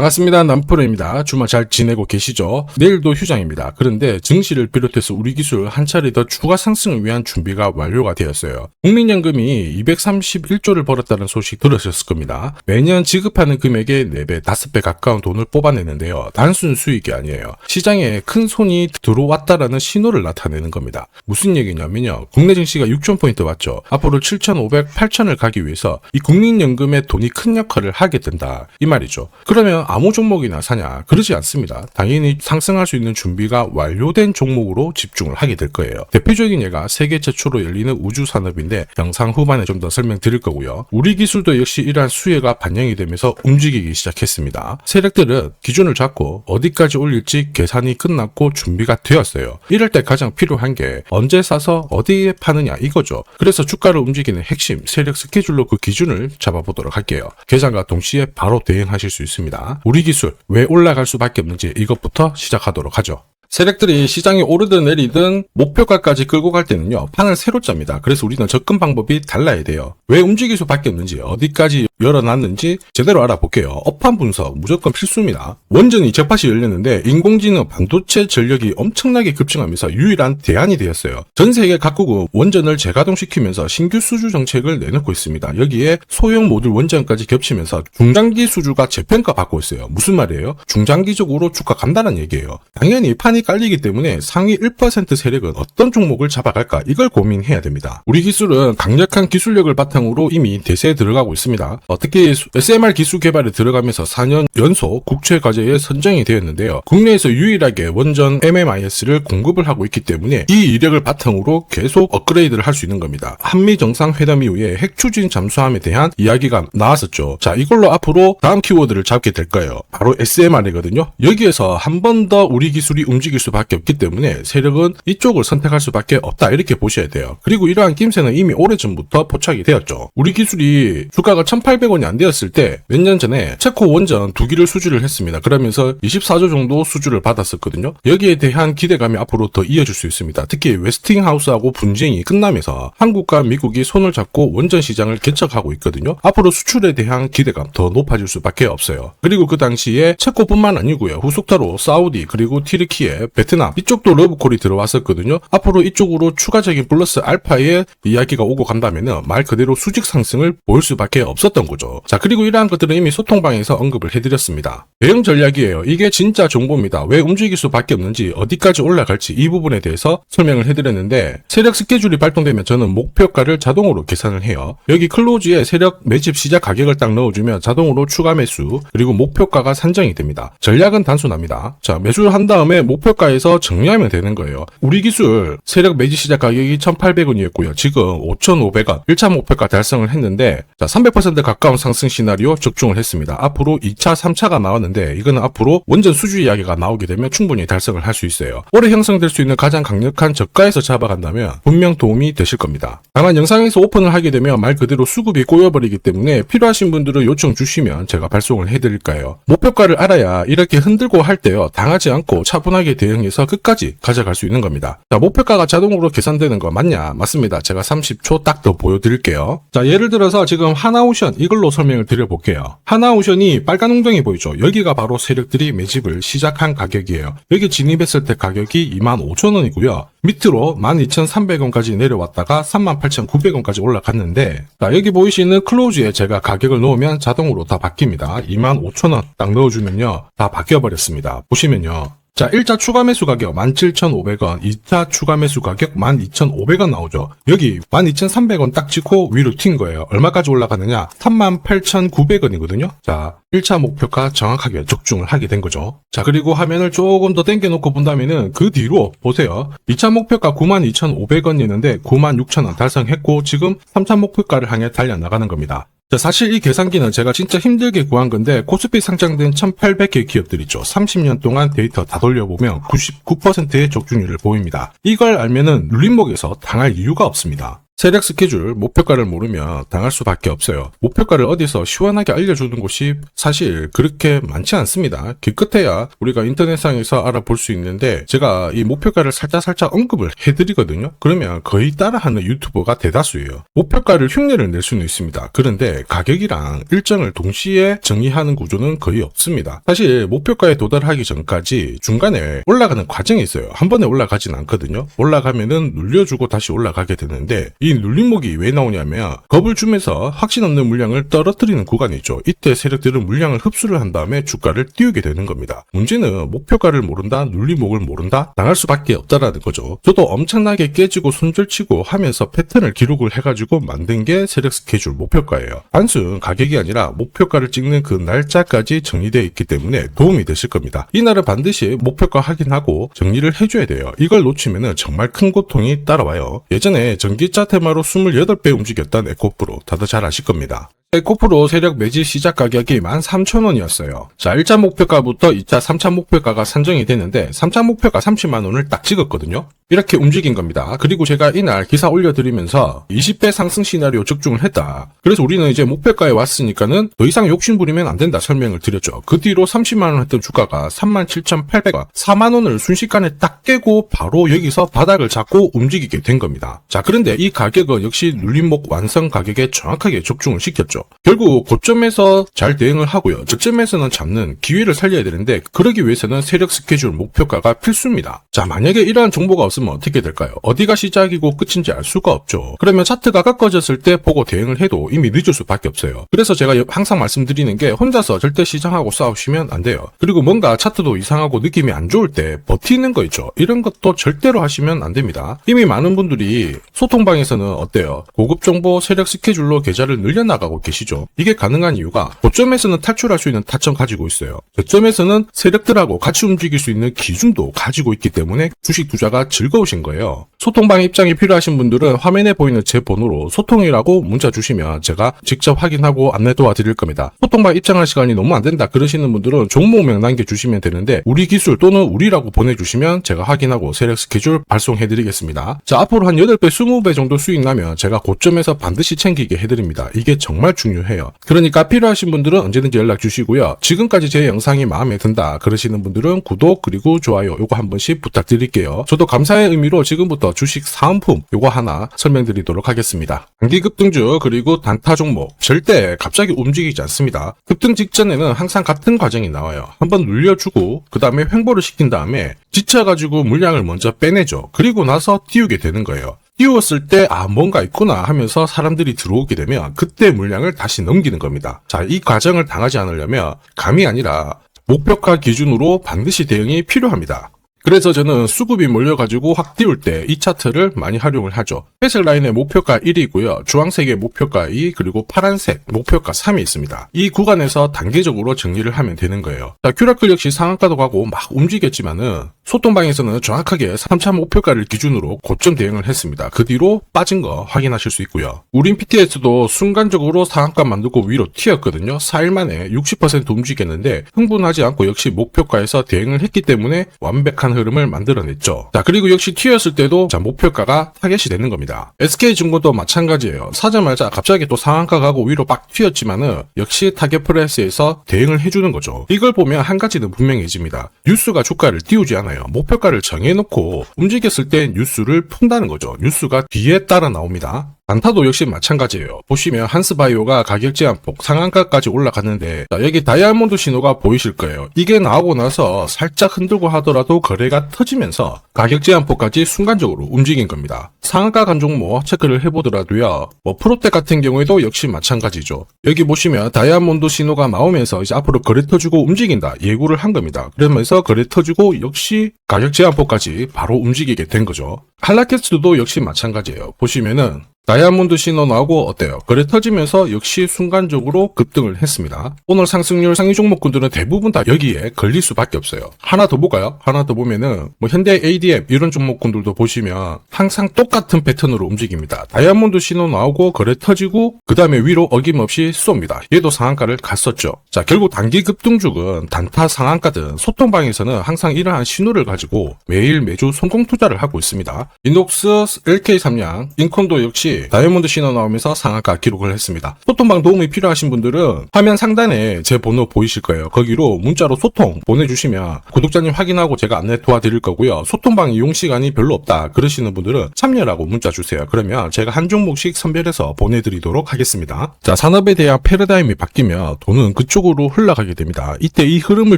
반갑습니다. 남프로입니다. 주말 잘 지내고 계시죠? 내일도 휴장입니다. 그런데 증시를 비롯해서 우리 기술 한 차례 더 추가 상승을 위한 준비가 완료가 되었어요. 국민연금이 231조를 벌었다는 소식 들으셨을 겁니다. 매년 지급하는 금액의 4배, 5배 가까운 돈을 뽑아내는데요. 단순 수익이 아니에요. 시장에 큰 손이 들어왔다라는 신호를 나타내는 겁니다. 무슨 얘기냐면요. 국내 증시가 6,000포인트 왔죠. 앞으로 7,500, 8,000을 가기 위해서 이 국민연금의 돈이 큰 역할을 하게 된다. 이 말이죠. 그러면 아무 종목이나 사냐? 그러지 않습니다. 당연히 상승할 수 있는 준비가 완료된 종목으로 집중을 하게 될 거예요. 대표적인 예가 세계 최초로 열리는 우주 산업인데 영상 후반에 좀 더 설명드릴 거고요. 우리 기술도 역시 이러한 수혜가 반영이 되면서 움직이기 시작했습니다. 세력들은 기준을 잡고 어디까지 올릴지 계산이 끝났고 준비가 되었어요. 이럴 때 가장 필요한 게 언제 사서 어디에 파느냐 이거죠. 그래서 주가를 움직이는 핵심 세력 스케줄로 그 기준을 잡아보도록 할게요. 계산과 동시에 바로 대응하실 수 있습니다. 우리 기술 왜 올라갈 수밖에 없는지 이것부터 시작하도록 하죠. 세력들이 시장이 오르든 내리든 목표가까지 끌고 갈 때는요, 판을 새로 짭니다. 그래서 우리는 접근 방법이 달라야 돼요. 왜 움직일 수밖에 없는지, 어디까지 열어놨는지 제대로 알아볼게요. 업황 분석 무조건 필수입니다. 원전이 잭팟이 열렸는데 인공지능 반도체 전력이 엄청나게 급증하면서 유일한 대안이 되었어요. 전 세계 각국은 원전을 재가동시키면서 신규 수주 정책을 내놓고 있습니다. 여기에 소형 모듈 원전까지 겹치면서 중장기 수주가 재평가 받고 있어요. 무슨 말이에요? 중장기적으로 주가 간다는 얘기예요. 당연히 판이 깔리기 때문에 상위 1% 세력은 어떤 종목을 잡아갈까 이걸 고민해야 됩니다. 우리 기술은 강력한 기술력을 바탕으로 이미 대세에 들어가고 있습니다. 특히 SMR 기술 개발에 들어가면서 4년 연속 국제과제에 선정이 되었는데요. 국내에서 유일하게 원전 MMIS를 공급을 하고 있기 때문에 이 이력을 바탕으로 계속 업그레이드를 할 수 있는 겁니다. 한미 정상회담 이후에 핵 추진 잠수함에 대한 이야기가 나왔었죠. 자, 이걸로 앞으로 다음 키워드를 잡게 될 거예요. 바로 SMR이거든요. 여기에서 한 번 더 우리 기술이 움직일 수밖에 없기 때문에 세력은 이쪽을 선택할 수밖에 없다 이렇게 보셔야 돼요. 그리고 이러한 낌새는 이미 오래전부터 포착이 되었죠. 우리 기술이 주가가 1,800원이 안 되었을 때 몇 년 전에 체코 원전 2기를 수주를 했습니다. 그러면서 24조 정도 수주를 받았었거든요. 여기에 대한 기대감이 앞으로 더 이어질 수 있습니다. 특히 웨스팅하우스하고 분쟁이 끝나면서 한국과 미국이 손을 잡고 원전 시장을 개척하고 있거든요. 앞으로 수출에 대한 기대감 더 높아질 수밖에 없어요. 그리고 그 당시에 체코뿐만 아니고요. 후속타로 사우디 그리고 튀르키예 베트남 이쪽도 러브콜이 들어왔었거든요. 앞으로 이쪽으로 추가적인 플러스 알파의 이야기가 오고 간다면은 말 그대로 수직 상승을 보일 수밖에 없었던 거죠. 자, 그리고 이러한 것들은 이미 소통방에서 언급을 해드렸습니다. 대응 전략이에요. 이게 진짜 정보입니다. 왜 움직일 수밖에 없는지 어디까지 올라갈지 이 부분에 대해서 설명을 해드렸는데 세력 스케줄이 발동되면 저는 목표가를 자동으로 계산을 해요. 여기 클로즈에 세력 매집 시작 가격을 딱 넣어주면 자동으로 추가 매수 그리고 목표가가 산정이 됩니다. 전략은 단순합니다. 자, 매수를 한 다음에 목표가에서 정리하면 되는 거예요. 우리 기술 세력 매집 시작 가격이 1,800원이었고요. 지금 5,500원 1차 목표가 달성을 했는데 자, 300% 가까운 상승 시나리오 적중을 했습니다. 앞으로 2차, 3차가 나왔는데 이거는 앞으로 원전 수주 이야기가 나오게 되면 충분히 달성을 할 수 있어요. 올해 형성될 수 있는 가장 강력한 저가에서 잡아간다면 분명 도움이 되실 겁니다. 다만 영상에서 오픈을 하게 되면 말 그대로 수급이 꼬여버리기 때문에 필요하신 분들은 요청 주시면 제가 발송을 해드릴까요? 목표가를 알아야 이렇게 흔들고 할 때요 당하지 않고 차분하게 대응해서 끝까지 가져갈 수 있는 겁니다. 자, 목표가가 자동으로 계산되는 거 맞냐? 맞습니다. 제가 30초 딱 더 보여드릴게요. 자, 예를 들어서 지금 하나오션 이걸로 설명을 드려볼게요. 하나오션이 빨간 웅덩이 보이죠? 여기가 바로 세력들이 매집을 시작한 가격이에요. 여기 진입했을 때 가격이 25,000원이고요. 밑으로 12,300원까지 내려왔다가 38,900원까지 올라갔는데 자, 여기 보이시는 클로즈에 제가 가격을 넣으면 자동으로 다 바뀝니다. 25,000원 딱 넣어주면요 다 바뀌어버렸습니다. 보시면요. 자, 1차 추가 매수 가격 17,500원, 2차 추가 매수 가격 12,500원 나오죠. 여기 12,300원 딱 찍고 위로 튄 거예요. 얼마까지 올라가느냐? 38,900원이거든요. 자, 1차 목표가 정확하게 적중을 하게 된 거죠. 자, 그리고 화면을 조금 더 당겨놓고 본다면은 그 뒤로 보세요. 2차 목표가 92,500원이었는데 96,000원 달성했고 지금 3차 목표가를 향해 달려나가는 겁니다. 자, 사실 이 계산기는 제가 진짜 힘들게 구한 건데 코스피 상장된 1,800개 기업들 있죠. 30년 동안 데이터 다 돌려보면 99%의 적중률을 보입니다. 이걸 알면은 눌림목에서 당할 이유가 없습니다. 세력 스케줄, 목표가를 모르면 당할 수밖에 없어요. 목표가를 어디서 시원하게 알려주는 곳이 사실 그렇게 많지 않습니다. 기껏해야 우리가 인터넷상에서 알아볼 수 있는데 제가 이 목표가를 살짝 언급을 해드리거든요. 그러면 거의 따라하는 유튜버가 대다수예요. 목표가를 흉내를 낼 수는 있습니다. 그런데 가격이랑 일정을 동시에 정의하는 구조는 거의 없습니다. 사실 목표가에 도달하기 전까지 중간에 올라가는 과정이 있어요. 한 번에 올라가진 않거든요. 올라가면은 눌려주고 다시 올라가게 되는데 이 눌림목이 왜 나오냐면 겁을 주면서 확신 없는 물량을 떨어뜨리는 구간이 있죠. 이때 세력들은 물량을 흡수를 한 다음에 주가를 띄우게 되는 겁니다. 문제는 목표가를 모른다, 눌림목을 모른다, 당할 수밖에 없다라는 거죠. 저도 엄청나게 깨지고 손절치고 하면서 패턴을 기록을 해가지고 만든 게 세력 스케줄 목표가예요. 단순 가격이 아니라 목표가를 찍는 그 날짜까지 정리되어 있기 때문에 도움이 되실 겁니다. 이날은 반드시 목표가 확인하고 정리를 해줘야 돼요. 이걸 놓치면 정말 큰 고통이 따라와요. 예전에 전기차 테마로 28배 움직였던 에코프로 다들 잘 아실 겁니다. 에코프로 세력 매집 시작 가격이 13,000원이었어요. 자, 1차 목표가부터 2차, 3차 목표가가 산정이 됐는데 3차 목표가 30만원을 딱 찍었거든요. 이렇게 움직인 겁니다. 그리고 제가 이날 기사 올려드리면서 20배 상승 시나리오 적중을 했다. 그래서 우리는 이제 목표가에 왔으니까는 더 이상 욕심부리면 안 된다 설명을 드렸죠. 그 뒤로 30만원 했던 주가가 37,800원, 4만원을 순식간에 딱 깨고 바로 여기서 바닥을 잡고 움직이게 된 겁니다. 자, 그런데 이 가격은 역시 눌림목 완성 가격에 정확하게 적중을 시켰죠. 결국 고점에서 잘 대응을 하고요. 저점에서는 잡는 기회를 살려야 되는데 그러기 위해서는 세력 스케줄 목표가가 필수입니다. 자, 만약에 이러한 정보가 없으면 어떻게 될까요? 어디가 시작이고 끝인지 알 수가 없죠. 그러면 차트가 꺾어졌을 때 보고 대응을 해도 이미 늦을 수밖에 없어요. 그래서 제가 항상 말씀드리는 게 혼자서 절대 시장하고 싸우시면 안 돼요. 그리고 뭔가 차트도 이상하고 느낌이 안 좋을 때 버티는 거 있죠. 이런 것도 절대로 하시면 안 됩니다. 이미 많은 분들이 소통방에서는 어때요? 고급 정보 세력 스케줄로 계좌를 늘려나가고 계시죠. 이게 가능한 이유가 고점에서는 탈출할 수 있는 타점 가지고 있어요. 저점에서는 세력들하고 같이 움직일 수 있는 기준도 가지고 있기 때문에 주식 투자가 즐거우신 거예요. 소통방 입장이 필요하신 분들은 화면에 보이는 제 번호로 소통이라고 문자 주시면 제가 직접 확인하고 안내 도와드릴 겁니다. 소통방 입장할 시간이 너무 안 된다 그러시는 분들은 종목명 남겨주시면 되는데 우리 기술 또는 우리라고 보내주시면 제가 확인하고 세력 스케줄 발송해드리겠습니다. 자, 앞으로 한 8배, 20배 정도 수익 나면 제가 고점에서 반드시 챙기게 해드립니다. 이게 정말 중요해요. 그러니까 필요하신 분들은 언제든지 연락 주시고요. 지금까지 제 영상이 마음에 든다 그러시는 분들은 구독 그리고 좋아요 요거 한 번씩 부탁드릴게요. 저도 감사의 의미로 지금부터 주식 사은품 요거 하나 설명드리도록 하겠습니다. 단기 급등주 그리고 단타 종목 절대 갑자기 움직이지 않습니다. 급등 직전에는 항상 같은 과정이 나와요. 한번 눌려주고 그 다음에 횡보를 시킨 다음에 지쳐가지고 물량을 먼저 빼내죠. 그리고 나서 띄우게 되는 거예요. 띄웠을 때 뭔가 있구나 하면서 사람들이 들어오게 되면 그때 물량을 다시 넘기는 겁니다. 자, 이 과정을 당하지 않으려면 감이 아니라 목표가 기준으로 반드시 대응이 필요합니다. 그래서 저는 수급이 몰려가지고 확 띄울 때 이 차트를 많이 활용을 하죠. 회색 라인의 목표가 1이고요. 주황색의 목표가 2 그리고 파란색 목표가 3이 있습니다. 이 구간에서 단계적으로 정리를 하면 되는 거예요. 자, 큐라클 역시 상한가도 가고 막 움직였지만은 소통방에서는 정확하게 3차 목표가를 기준으로 고점 대응을 했습니다. 그 뒤로 빠진 거 확인하실 수 있고요. 우린 PTS도 순간적으로 상한가 만들고 위로 튀었거든요. 4일 만에 60% 움직였는데 흥분하지 않고 역시 목표가에서 대응을 했기 때문에 완벽한 흐름을 만들어냈죠. 자, 그리고 역시 튀었을 때도 자, 목표가가 타겟이 되는 겁니다. SK증권도 마찬가지예요. 사자마자 갑자기 또 상한가 가고 위로 막 튀었지만은 역시 타겟 프라이스에서 대응을 해주는 거죠. 이걸 보면 한 가지는 분명해집니다. 뉴스가 주가를 띄우지 않아요. 목표가를 정해놓고 움직였을 때 뉴스를 푼다는 거죠. 뉴스가 뒤에 따라 나옵니다. 단타도 역시 마찬가지예요. 보시면 한스바이오가 가격 제한폭 상한가까지 올라갔는데 자, 여기 다이아몬드 신호가 보이실 거예요. 이게 나오고 나서 살짝 흔들고 하더라도 거래가 터지면서 가격 제한폭까지 순간적으로 움직인 겁니다. 상한가 간 종목 체크를 해보더라도요. 프로텍 같은 경우에도 역시 마찬가지죠. 여기 보시면 다이아몬드 신호가 나오면서 이제 앞으로 거래 터지고 움직인다 예고를 한 겁니다. 그러면서 거래 터지고 역시 가격 제한폭까지 바로 움직이게 된 거죠. 한라캐스트도 역시 마찬가지예요. 보시면은 다이아몬드 신호 나오고 어때요? 거래 터지면서 역시 순간적으로 급등을 했습니다. 오늘 상승률 상위 종목군들은 대부분 다 여기에 걸릴 수밖에 없어요. 하나 더 볼까요? 하나 더 보면은 현대 ADM 이런 종목군들도 보시면 항상 똑같은 패턴으로 움직입니다. 다이아몬드 신호 나오고 거래 터지고 그 다음에 위로 어김없이 쏩니다. 얘도 상한가를 갔었죠. 자, 결국 단기 급등주는 단타 상한가든 소통방에서는 항상 이러한 신호를 가지고 매일 매주 성공 투자를 하고 있습니다. 이녹스, LK삼양, 인콘도 역시 다시 다이아몬드 신호 나오면서 상한가 기록을 했습니다. 소통방 도움이 필요하신 분들은 화면 상단에 제 번호 보이실 거예요. 거기로 문자로 소통 보내주시면 구독자님 확인하고 제가 안내 도와드릴 거고요. 소통방 이용 시간이 별로 없다 그러시는 분들은 참여라고 문자 주세요. 그러면 제가 한 종목씩 선별해서 보내드리도록 하겠습니다. 자, 산업에 대한 패러다임이 바뀌면 돈은 그쪽으로 흘러가게 됩니다. 이때 이 흐름을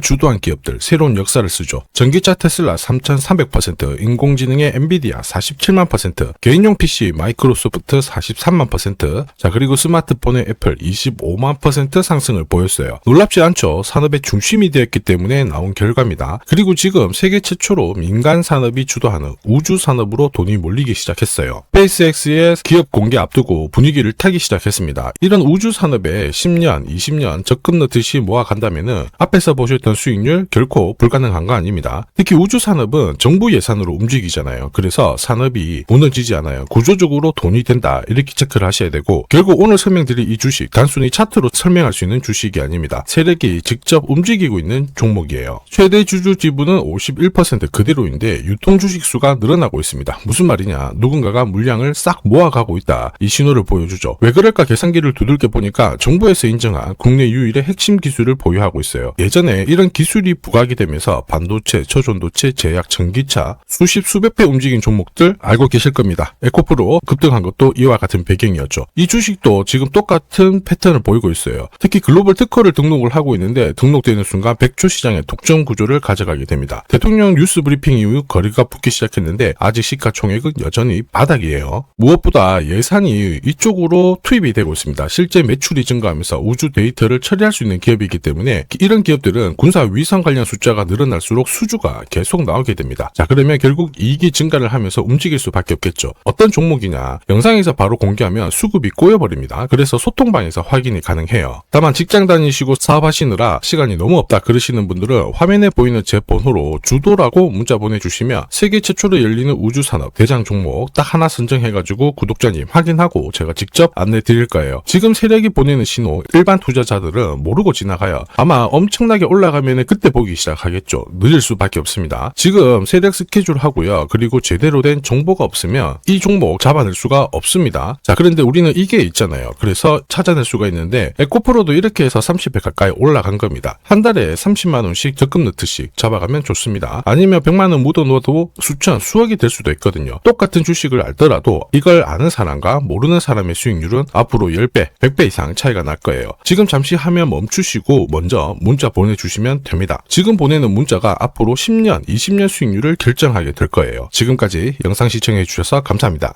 주도한 기업들 새로운 역사를 쓰죠. 전기차 테슬라 3300%, 인공지능의 엔비디아 47만 %, 개인용 PC 마이크로소프트 43만 %, 자 그리고 스마트폰의 애플 25만 % 상승을 보였어요. 놀랍지 않죠? 산업의 중심이 되었기 때문에 나온 결과입니다. 그리고 지금 세계 최초로 민간 산업이 주도하는 우주 산업으로 돈이 몰리기 시작했어요. 스페이스X의 기업 공개 앞두고 분위기를 타기 시작했습니다. 이런 우주 산업에 10년, 20년 적금 넣듯이 모아간다면은 앞에서 보셨던 수익률 결코 불가능한 거 아닙니다. 특히 우주 산업은 정부 예산으로 움직이잖아요. 그래서 산업이 무너지지 않아요. 구조적으로 돈이 된다 이렇게 체크를 하셔야 되고, 결국 오늘 설명드릴 이 주식 단순히 차트로 설명할 수 있는 주식이 아닙니다. 세력이 직접 움직이고 있는 종목이에요. 최대 주주 지분은 51% 그대로인데 유통 주식 수가 늘어나고 있습니다. 무슨 말이냐, 누군가가 물량을 싹 모아가고 있다 이 신호를 보여주죠. 왜 그럴까 계산기를 두들겨 보니까 정부에서 인정한 국내 유일의 핵심 기술을 보유하고 있어요. 예전에 이런 기술이 부각이 되면서 반도체, 저전도체, 제약, 전기차 수십 수백 배 움직인 종목들 알고 계실 겁니다. 에코프로 급등한 것도 이와 같은 배경이었죠. 이 주식도 지금 똑같은 패턴을 보이고 있어요. 특히 글로벌 특허를 등록을 하고 있는데 등록되는 순간 100조 시장의 독점 구조를 가져가게 됩니다. 대통령 뉴스 브리핑 이후 거리가 붙기 시작했는데 아직 시가총액은 여전히 바닥이에요. 무엇보다 예산이 이쪽으로 투입이 되고 있습니다. 실제 매출이 증가하면서 우주 데이터를 처리할 수 있는 기업이기 때문에 이런 기업들은 군사 위성 관련 숫자가 늘어날수록 수주가 계속 나오게 됩니다. 자, 그러면 결국 이익이 증가를 하면서 움직일 수밖에 없겠죠. 어떤 종목이냐, 영상에서 바로 공개하면 수급이 꼬여버립니다. 그래서 소통방에서 확인이 가능해요. 다만 직장 다니시고 사업하시느라 시간이 너무 없다 그러시는 분들은 화면에 보이는 제 번호로 주도라고 문자 보내주시면 세계 최초로 열리는 우주산업 대장 종목 딱 하나 선정해가지고 구독자님 확인하고 제가 직접 안내 드릴 거예요. 지금 세력이 보내는 신호 일반 투자자들은 모르고 지나가요. 아마 엄청나게 올라가면 그때 보기 시작하겠죠. 늦을 수밖에 없습니다. 지금 세력 스케줄 하고요. 그리고 제대로 된 정보가 없으면 이 종목 잡아낼 수가 없습니다. 자, 그런데 우리는 이게 있잖아요. 그래서 찾아낼 수가 있는데 에코프로도 이렇게 해서 30배 가까이 올라간 겁니다. 한 달에 30만 원씩 적금 넣듯이 잡아가면 좋습니다. 아니면 100만 원 묻어 놓아도 수천, 수억이 될 수도 있거든요. 똑같은 주식을 알더라도 이걸 아는 사람과 모르는 사람의 수익률은 앞으로 10배, 100배 이상 차이가 날 거예요. 지금 잠시 화면 멈추시고 먼저 문자 보내주시면 됩니다. 지금 보내는 문자가 앞으로 10년, 20년 수익률을 결정하게 될 거예요. 지금까지 영상 시청해 주셔서 감사합니다.